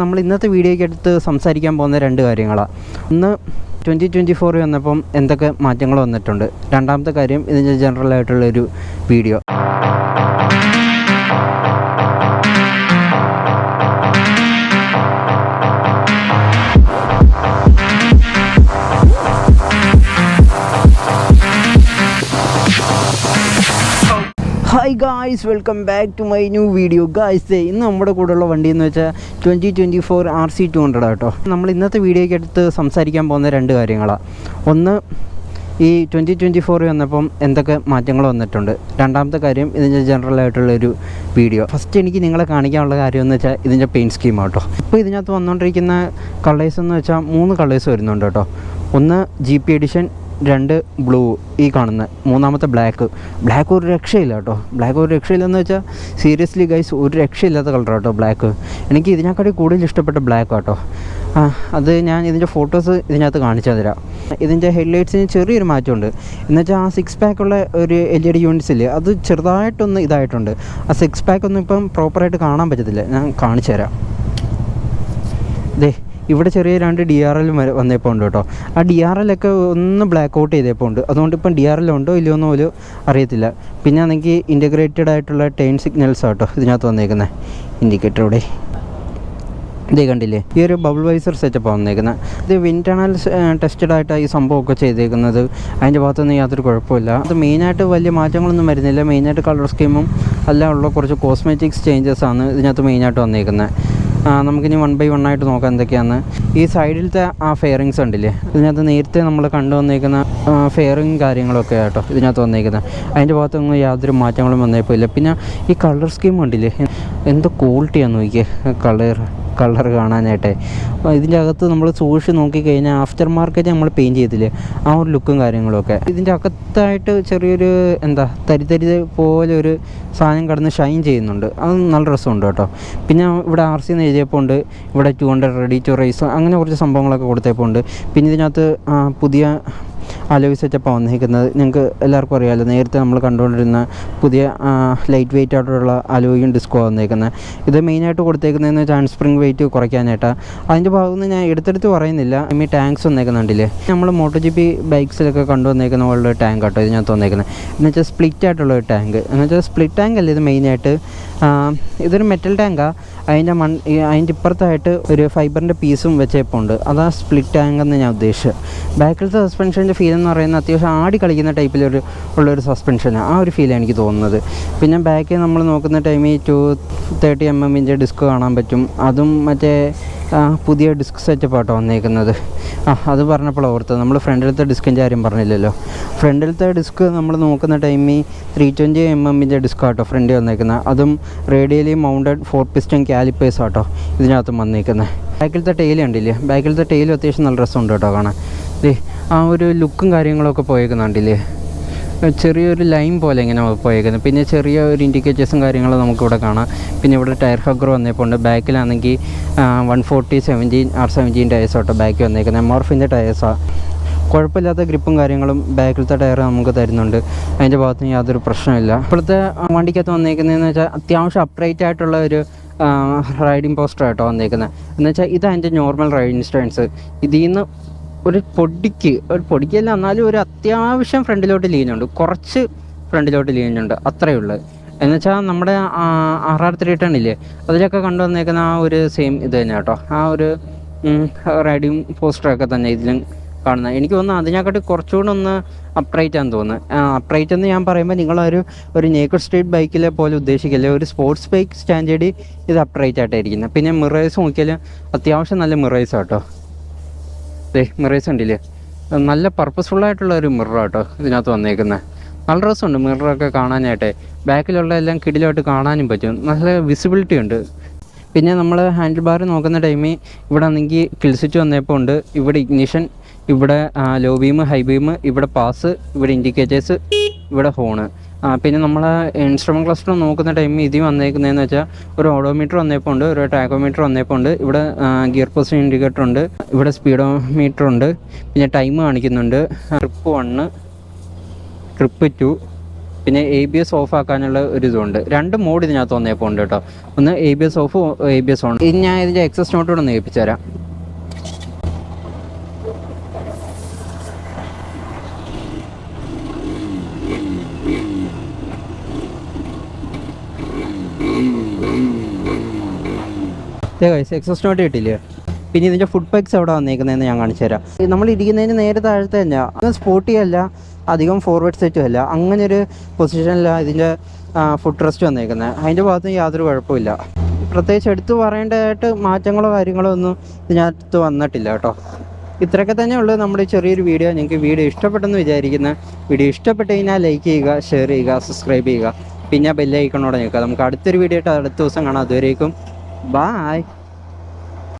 നമ്മൾ ഇന്നത്തെ വീഡിയോയ്ക്ക് അടുത്ത് സംസാരിക്കാൻ പോകുന്ന രണ്ട് കാര്യങ്ങളാണ്. ഒന്ന് 2024 വന്നപ്പം എന്തൊക്കെ മാറ്റങ്ങൾ വന്നിട്ടുണ്ട്. രണ്ടാമത്തെ കാര്യം ഇതിൻ്റെ ജനറലായിട്ടുള്ളൊരു video. Hi guys, welcome back to my new video. Guys, ഇന്ന് നമ്മുടെ കൂടെയുള്ള വണ്ടി എന്ന് വെച്ചാൽ 2024 RC200 കേട്ടോ. നമ്മൾ ഇന്നത്തെ വീഡിയോയ്ക്ക് അടുത്ത് സംസാരിക്കാൻ പോകുന്ന രണ്ട് കാര്യങ്ങളാണ്. ഒന്ന് ഈ 2024 വന്നപ്പം എന്തൊക്കെ മാറ്റങ്ങൾ വന്നിട്ടുണ്ട്. രണ്ടാമത്തെ കാര്യം ഇതിൻ്റെ ജനറലായിട്ടുള്ളൊരു വീഡിയോ. ഫസ്റ്റ് എനിക്ക് നിങ്ങളെ കാണിക്കാനുള്ള കാര്യം എന്ന് വെച്ചാൽ ഇതിൻ്റെ പെയിൻറ്റ് സ്കീം കേട്ടോ. ഇപ്പോൾ ഇതിനകത്ത് വന്നുകൊണ്ടിരിക്കുന്ന കളേഴ്സ് എന്ന് വെച്ചാൽ 3 കളേഴ്സ് വരുന്നുണ്ട് കേട്ടോ. ഒന്ന് GP എഡിഷൻ, 2 ബ്ലൂ, ഈ കാണുന്ന മൂന്നാമത്തെ ബ്ലാക്ക് ഒരു രക്ഷയില്ല കേട്ടോ. ബ്ലാക്ക് ഒരു രക്ഷയില്ലെന്ന് വെച്ചാൽ സീരിയസ്ലി ഗൈസ്, ഒരു രക്ഷയില്ലാത്ത കളർ കേട്ടോ ബ്ലാക്ക്. എനിക്ക് ഇതിനെക്കാട്ടി കൂടുതൽ ഇഷ്ടപ്പെട്ട ബ്ലാക്ക് കേട്ടോ. അത് ഞാൻ ഇതിൻ്റെ ഫോട്ടോസ് ഇതിനകത്ത് കാണിച്ചു തരാം. ഇതിൻ്റെ ഹെഡ്ലൈറ്റ്സിന് ചെറിയൊരു മാറ്റമുണ്ട്. എന്നുവെച്ചാൽ ആ 6 പാക്കുള്ള ഒരു LED യൂണിറ്റ്സിൽ അത് ചെറുതായിട്ടൊന്ന് ഇതായിട്ടുണ്ട്. ആ 6 പാക്കൊന്നും ഇപ്പം പ്രോപ്പറായിട്ട് കാണാൻ പറ്റത്തില്ല. ഞാൻ കാണിച്ചു തരാം. ദേ ഇവിടെ ചെറിയ 2 DRL വന്നപ്പോൾ ഉണ്ട് കേട്ടോ. ആ DRL ഒക്കെ ഒന്ന് ബ്ലാക്ക് ഔട്ട് ചെയ്തപ്പോൾ ഉണ്ട്. അതുകൊണ്ട് ഇപ്പം DRL ഉണ്ടോ ഇല്ലയോ എന്ന് പോലും അറിയത്തില്ല. പിന്നെ ആണെങ്കിൽ ഇൻറ്റഗ്രേറ്റഡ് ആയിട്ടുള്ള ടേൺ സിഗ്നൽസ് കേട്ടോ ഇതിനകത്ത് വന്നേക്കുന്നത്. ഇൻഡിക്കേറ്റർ ഇവിടെ ഇതേ കണ്ടില്ലേ, ഈ ഒരു ബബിൾ വൈസർ സെറ്റപ്പാണ് വന്നേക്കുന്നത്. ഇത് വിൻഡ് ടണൽ ടെസ്റ്റഡ് ആയിട്ടാണ് ഈ സംഭവമൊക്കെ ചെയ്തേക്കുന്നത്. അതിൻ്റെ ഭാഗത്തൊന്നും യാതൊരു കുഴപ്പമില്ല. അത് മെയിനായിട്ട് വലിയ മാറ്റങ്ങളൊന്നും വരുന്നില്ല. മെയിനായിട്ട് കളർ സ്കീമും എല്ലാം ഉള്ള കുറച്ച് കോസ്മെറ്റിക്സ് ചേഞ്ചസാണ് ഇതിനകത്ത് മെയിനായിട്ട് വന്നേക്കുന്നത്. നമുക്കിനി 1 by 1 ആയിട്ട് നോക്കാം എന്തൊക്കെയാണ്. ഈ സൈഡിലത്തെ ആ ഫെയറിങ്സ് ഉണ്ടില്ലേ, ഇതിനകത്ത് നേരത്തെ നമ്മൾ കണ്ടു വന്നേക്കുന്ന ഫെയറിങ് കാര്യങ്ങളൊക്കെ ആട്ടോ ഇതിനകത്ത് വന്നേക്കുന്നത്. അതിൻ്റെ ഭാഗത്തൊന്നും യാതൊരു മാറ്റങ്ങളും വന്നേപ്പോയില്ല. പിന്നെ ഈ കളർ സ്കീം ഉണ്ടില്ലേ, എന്തോ ക്വാളിറ്റിയാണെന്ന് നോക്കിയേ കളർ കാണാനായിട്ടെ. ഇതിൻ്റെ അകത്ത് നമ്മൾ സൂക്ഷിച്ച് നോക്കിക്കഴിഞ്ഞാൽ ആഫ്റ്റർ മാർക്കറ്റ് നമ്മൾ പെയിൻറ്റ് ചെയ്തില്ലേ, ആ ഒരു ലുക്കും കാര്യങ്ങളൊക്കെ. ഇതിൻ്റെ അകത്തായിട്ട് ചെറിയൊരു തരി പോലെ ഒരു സാധനം കടന്ന് ഷൈൻ ചെയ്യുന്നുണ്ട്. അത് നല്ല രസമുണ്ട് കേട്ടോ. പിന്നെ ഇവിടെ RC എന്ന് എഴുതിയപ്പോൾ ഉണ്ട്, ഇവിടെ 200 റെഡി ടു റേസ് അങ്ങനെ കുറച്ച് സംഭവങ്ങളൊക്കെ കൊടുത്തപ്പോൾ ഉണ്ട്. പിന്നെ ഇതിനകത്ത് പുതിയ അലോയ് സെറ്റപ്പാണ് വന്നിരിക്കുന്നത്. നിങ്ങൾക്ക് എല്ലാവർക്കും അറിയാമല്ലോ, നേരത്തെ നമ്മൾ കണ്ടുകൊണ്ടിരുന്ന പുതിയ ലൈറ്റ് വെയിറ്റ് ആയിട്ടുള്ള അലോയും ഡിസ്കോ വന്നേക്കുന്നത്. ഇത് മെയിനായിട്ട് കൊടുത്തേക്കുന്നതെന്ന് വെച്ചാൽ സ്പ്രിംഗ് വെയിറ്റ് കുറയ്ക്കാനായിട്ടാണ്. അതിൻ്റെ ഭാഗത്തുനിന്ന് ഞാൻ എടുത്തെടുത്ത് പറയുന്നില്ല. ഈ ടാങ്ക്സ് വന്നേക്കുന്നുണ്ടല്ലേ, നമ്മൾ MotoGP ബൈക്സിലൊക്കെ കൊണ്ടുവന്നേക്കുന്ന പോലുള്ള ടാങ്ക് കേട്ടോ ഇതിനകത്ത് വന്നേക്കുന്നത്. എന്ന് വെച്ചാൽ സ്പ്ലിറ്റ് ആയിട്ടുള്ള ഒരു ടാങ്ക്. എന്ന് വെച്ചാൽ സ്പ്ലിറ്റ് ടാങ്ക് അല്ല ഇത് മെയിനായിട്ട്. ഇതൊരു മെറ്റൽ ടാങ്കാണ്. അതിൻ്റെ ഇപ്പുറത്തായിട്ട് ഒരു ഫൈബറിൻ്റെ പീസും വെച്ചപ്പോൾ ഉണ്ട്. അതാണ് സ്പ്ലിറ്റ് ടാങ്ക് എന്ന് ഞാൻ ഉദ്ദേശിച്ചത്. ബാക്കിലത്തെ സസ്പെൻഷൻ്റെ ഫീൽ എന്ന് പറയുന്നത് അത്യാവശ്യം ആടി കളിക്കുന്ന ഉള്ളൊരു സസ്പെൻഷനാണ്. ആ ഒരു ഫീലാണ് എനിക്ക് തോന്നുന്നത്. പിന്നെ ബാക്കിൽ നമ്മൾ നോക്കുന്ന ടൈമിൽ 230 mm ഡിസ്ക് കാണാൻ പറ്റും. അതും മറ്റേ പുതിയ ഡിസ്ക് സെറ്റപ്പാട്ടോ വന്നേക്കുന്നത്. അത് പറഞ്ഞപ്പോൾ ഓർത്തത്, നമ്മൾ ഫ്രണ്ടിലത്തെ ഡിസ്കിൻ്റെ കാര്യം പറഞ്ഞില്ലല്ലോ. ഫ്രണ്ടിലത്തെ ഡിസ്ക് നമ്മൾ നോക്കുന്ന ടൈമിൽ 320 mm ഡിസ്ക് ആട്ടോ ഫ്രണ്ടിൽ വന്നേക്കുന്നത്. അതും റേഡിയലി മൗണ്ടഡ് 4 piston കാലിപ്പേഴ്സ് ആട്ടോ ഇതിനകത്തും വന്നേക്കുന്നത്. ബാക്കിലത്തെ ടെയിൽ കണ്ടില്ലേ, ബാക്കിലത്തെ ടെയിലും അത്യാവശ്യം നല്ല രസമുണ്ട് കേട്ടോ കാണാൻ. ആ ഒരു ലുക്കും കാര്യങ്ങളൊക്കെ പോയേക്കുന്നുണ്ടില്ലേ, ചെറിയൊരു ലൈൻ പോലെ ഇങ്ങനെ പോയേക്കുന്നത്. പിന്നെ ചെറിയ ഒരു ഇൻഡിക്കേറ്റേഴ്സും കാര്യങ്ങളും നമുക്കിവിടെ കാണാം. പിന്നെ ഇവിടെ ടയർ ഹഗ്ഗർ വന്നപ്പോൾ ഉണ്ട്. ബാക്കിലാണെങ്കിൽ 140/17 R17 ടയേഴ്സ് കേട്ടോ ബാക്കിൽ വന്നേക്കുന്നത്. MRFിൻ്റെ ടയേഴ്സാണ്. കുഴപ്പമില്ലാത്ത ഗ്രിപ്പും കാര്യങ്ങളും ബാക്കിലത്തെ ടയർ നമുക്ക് തരുന്നുണ്ട്. അതിൻ്റെ ഭാഗത്തുനിന്ന് യാതൊരു പ്രശ്നമില്ല. ഇപ്പോഴത്തെ വണ്ടിക്കകത്ത് വന്നേക്കുന്നതെന്ന് വെച്ചാൽ അത്യാവശ്യം അപ്രൈറ്റ് ആയിട്ടുള്ള ഒരു റൈഡിങ് പോസ്റ്റർ ആയിട്ടോ വന്നേക്കുന്നത്. എന്ന് വെച്ചാൽ ഇതാണ് എൻ്റെ നോർമൽ റൈഡിങ് സ്റ്റൈൻസ്. ഇതിൽ നിന്ന് ഒരു പൊടിക്കല്ല, എന്നാലും ഒരു അത്യാവശ്യം ഫ്രണ്ടിലോട്ട് ലീനുണ്ട്, കുറച്ച് ഫ്രണ്ടിലോട്ട് ലീനുണ്ട്, അത്രയേ ഉള്ളൂ. എന്നുവെച്ചാൽ നമ്മുടെ RR310 ഇല്ലേ, അതിലൊക്കെ കൊണ്ടുവന്നേക്കുന്ന ആ ഒരു സെയിം ഇത് തന്നെ കേട്ടോ. ആ ഒരു റൈഡിങ് പോസ്റ്ററൊക്കെ തന്നെ ഇതിലും കാണുന്നത്. എനിക്ക് തോന്നുന്നു അതിനെക്കാട്ടി കുറച്ചുകൂടെ ഒന്ന് അപ്രൈറ്റ് ആണെന്ന് തോന്നുന്നു. അപ്രൈറ്റ് എന്ന് ഞാൻ പറയുമ്പോൾ നിങ്ങളൊരു നേക്കഡ് സ്ട്രീറ്റ് ബൈക്കിലെ പോലെ ഉദ്ദേശിക്കില്ല. ഒരു സ്പോർട്സ് ബൈക്ക് സ്റ്റാൻഡേർഡിൽ ഇത് അപ്രൈറ്റ് ആയിട്ടായിരിക്കുന്നത്. പിന്നെ മിറേഴ്സ് നോക്കിയാൽ അത്യാവശ്യം നല്ല മിറേഴ്സ് കേട്ടോ. മിറേഴ്സ് ഉണ്ടില്ലേ, നല്ല പർപ്പസ്ഫുള്ളായിട്ടുള്ള ഒരു മിറർ കേട്ടോ ഇതിനകത്ത് വന്നേക്കുന്നത്. നല്ല രസമുണ്ട് മിററൊക്കെ കാണാനായിട്ട്. ബാക്കിലുള്ള എല്ലാം കിടിലായിട്ട് കാണാനും പറ്റും, നല്ല വിസിബിലിറ്റി ഉണ്ട്. പിന്നെ നമ്മൾ ഹാൻഡിൽ ബാർ നോക്കുന്ന ടൈമിൽ ഇവിടെ ആണെങ്കിൽ കിൽ സ്വിച്ച് വന്നപ്പോൾ ഉണ്ട്. ഇവിടെ ഇഗ്നിഷൻ, ഇവിടെ ലോ ബീം, ഹൈ ബീം, ഇവിടെ പാസ്, ഇവിടെ ഇൻഡിക്കേറ്റേഴ്സ്, ഇവിടെ ഹോണ്. പിന്നെ നമ്മൾ ഇൻസ്ട്രുമെൻറ്റ് ക്ലസ്റ്റർ നോക്കുന്ന ടൈമിൽ ഇതിൽ വന്നേക്കുന്നതെന്ന് വെച്ചാൽ ഒരു ഓഡോമീറ്റർ വന്നപ്പോൾ ഉണ്ട്, ഒരു ടാക്കോമീറ്റർ വന്നപ്പോൾ ഉണ്ട്, ഇവിടെ ഗിയർ പൊസിഷൻ ഇൻഡിക്കേറ്റർ ഉണ്ട്, ഇവിടെ സ്പീഡോമീറ്റർ ഉണ്ട്, പിന്നെ ടൈം കാണിക്കുന്നുണ്ട്. ട്രിപ്പ് 1, ട്രിപ്പ് 2, പിന്നെ ABS ഓഫ് ആക്കാനുള്ള ഒരു ഇതുണ്ട്. 2 മോഡ് ഇതിനകത്ത് വന്നേപ്പോൾ ഉണ്ട് കേട്ടോ. ഒന്ന് ABS ഓഫ്, ABS ഓൺ. ഇനി ഞാൻ ഇതിൻ്റെ എക്സസ് നോട്ടോടെ ഒന്ന് കേൾപ്പിച്ചു തരാം. എക്സസ് നോട്ട് കിട്ടില്ലേ. പിന്നെ ഇതിൻ്റെ ഫുഡ് പാക്സ് എവിടെ വന്നേക്കുന്നതെന്ന് ഞാൻ കാണിച്ചു തരാം. നമ്മൾ ഇരിക്കുന്നതിന് നേരെ താഴത്തെ തന്നെ, അത് സ്പോർട്ടിയല്ല, അധികം ഫോർവേഡ് സെറ്റും അല്ല, അങ്ങനെ ഒരു പൊസിഷനിലാണ് ഇതിൻ്റെ ഫുഡ് റെസ്റ്റ് വന്നേക്കുന്നത്. അതിൻ്റെ ഭാഗത്ത് യാതൊരു കുഴപ്പമില്ല. പ്രത്യേകിച്ച് എടുത്തു പറയേണ്ടതായിട്ട് മാറ്റങ്ങളോ കാര്യങ്ങളോ ഒന്നും ഇതിനകത്ത് വന്നിട്ടില്ല കേട്ടോ. ഇത്രയൊക്കെ തന്നെ ഉള്ളൂ നമ്മുടെ ചെറിയൊരു വീഡിയോ. നിങ്ങൾക്ക് വീഡിയോ ഇഷ്ടപ്പെട്ടെന്ന് വിചാരിക്കുന്ന, വീഡിയോ ഇഷ്ടപ്പെട്ട് കഴിഞ്ഞാൽ ലൈക്ക് ചെയ്യുക, ഷെയർ ചെയ്യുക, സബ്സ്ക്രൈബ് ചെയ്യുക, പിന്നെ ബെല്ലൈക്കണോടെ നിൽക്കുക. നമുക്ക് അടുത്തൊരു വീഡിയോ ആയിട്ട് അടുത്ത ദിവസം കാണാം. അതുവരേക്കും ബായ്.